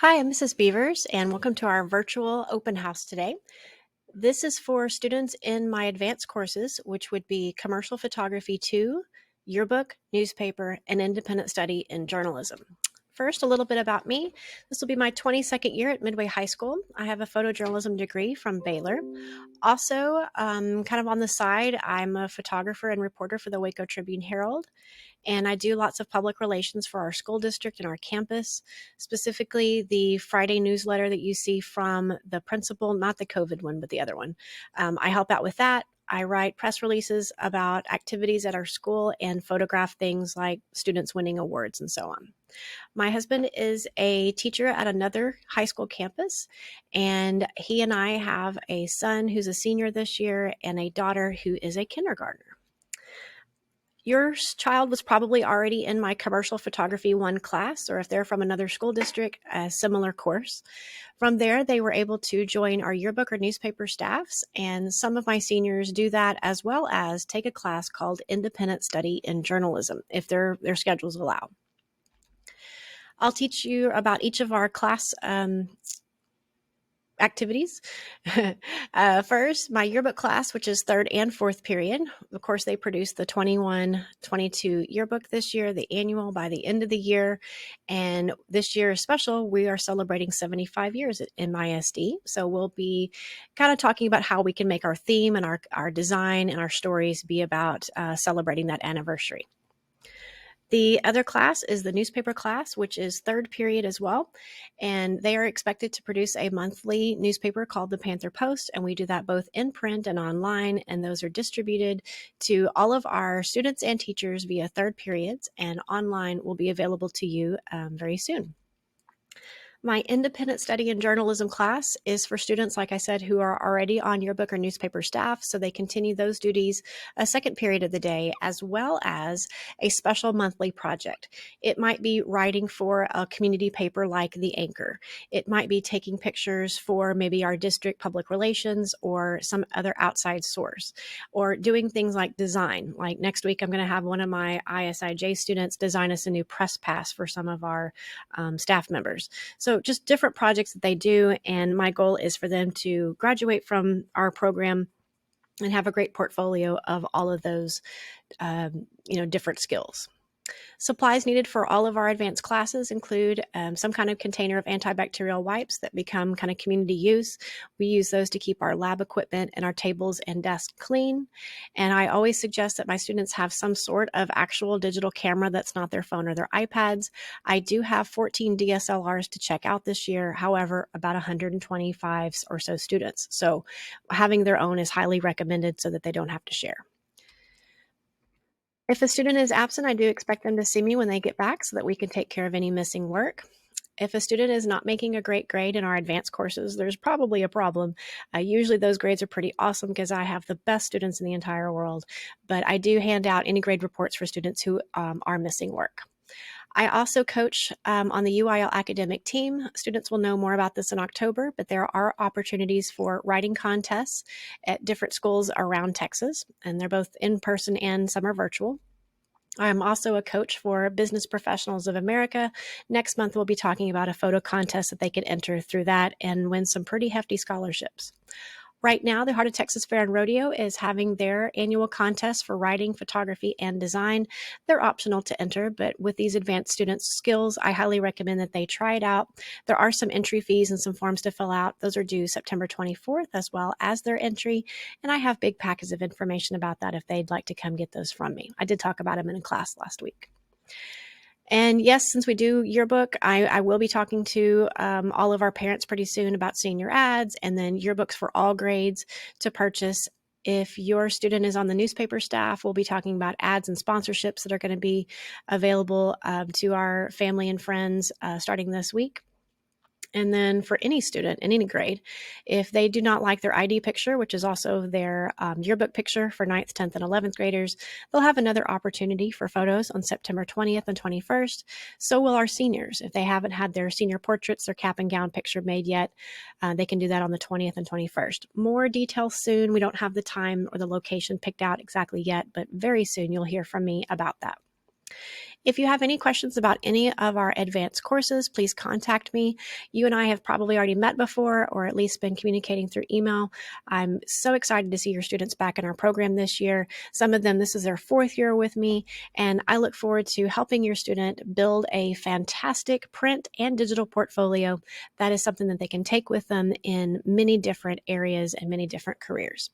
Hi, I'm Mrs. Beavers, and welcome to our virtual open house today. This is for students in my advanced courses, which would be Commercial Photography 2, Yearbook, Newspaper, and Independent Study in Journalism. First, a little bit about me. This will be my 22nd year at Midway High School. I have a photojournalism degree from Baylor. Also, kind of on the side, I'm a photographer and reporter for the Waco Tribune-Herald, and I do lots of public relations for our school district and our campus, specifically the Friday newsletter that you see from the principal, not the COVID one, but the other one. I help out with that. I write press releases about activities at our school and photograph things like students winning awards and so on. My husband is a teacher at another high school campus, and he and I have a son who's a senior this year and a daughter who is a kindergartner. Your child was probably already in my Commercial Photography 1 class, or if they're from another school district, a similar course. From there, they were able to join our yearbook or newspaper staffs, and some of my seniors do that as well as take a class called Independent Study in Journalism, if their schedules allow. I'll teach you about each of our class activities. First, my yearbook class, which is third and fourth period. Of course, they produced the 21-22 yearbook this year, the annual by the end of the year. And this year is special. We are celebrating 75 years at MISD. So we'll be kind of talking about how we can make our theme and our design and our stories be about celebrating that anniversary. The other class is the newspaper class, which is third period as well. And they are expected to produce a monthly newspaper called the Panther Post. And we do that both in print and online. And those are distributed to all of our students and teachers via third periods. And online will be available to you very soon. My independent study in journalism class is for students, like I said, who are already on yearbook or newspaper staff, so they continue those duties a second period of the day, as well as a special monthly project. It might be writing for a community paper like The Anchor. It might be taking pictures for maybe our district public relations or some other outside source, or doing things like design. Like next week, I'm going to have one of my ISIJ students design us a new press pass for some of our staff members. So just different projects that they do. And my goal is for them to graduate from our program and have a great portfolio of all of those, different skills. Supplies needed for all of our advanced classes include some kind of container of antibacterial wipes that become kind of community use. We use those to keep our lab equipment and our tables and desks clean. And I always suggest that my students have some sort of actual digital camera that's not their phone or their iPads. I do have 14 DSLRs to check out this year. However, about 125 or so students. So having their own is highly recommended so that they don't have to share. If a student is absent, I do expect them to see me when they get back so that we can take care of any missing work. If a student is not making a great grade in our advanced courses, there's probably a problem. Usually those grades are pretty awesome because I have the best students in the entire world, but I do hand out any grade reports for students who are missing work. I also coach on the UIL academic team. Students will know more about this in October, but there are opportunities for writing contests at different schools around Texas, and they're both in person and some are virtual. I'm also a coach for Business Professionals of America. Next month, we'll be talking about a photo contest that they can enter through that and win some pretty hefty scholarships. Right now, the Heart of Texas Fair and Rodeo is having their annual contest for writing, photography, and design. They're optional to enter, but with these advanced students' skills, I highly recommend that they try it out. There are some entry fees and some forms to fill out. Those are due September 24th, as well as their entry, and I have big packets of information about that if they'd like to come get those from me. I did talk about them in a class last week. And yes, since we do yearbook, I will be talking to all of our parents pretty soon about senior ads and then yearbooks for all grades to purchase. If your student is on the newspaper staff, we'll be talking about ads and sponsorships that are going to be available to our family and friends starting this week. And then for any student in any grade, if they do not like their ID picture, which is also their yearbook picture for 9th, 10th, and 11th graders, they'll have another opportunity for photos on September 20th and 21st. So will our seniors. If they haven't had their senior portraits, their cap and gown picture made yet, they can do that on the 20th and 21st. More details soon. We don't have the time or the location picked out exactly yet, but very soon you'll hear from me about that. If you have any questions about any of our advanced courses, please contact me. You and I have probably already met before, or at least been communicating through email. I'm so excited to see your students back in our program this year. Some of them, this is their 4th year with me, and I look forward to helping your student build a fantastic print and digital portfolio that is something that they can take with them in many different areas and many different careers.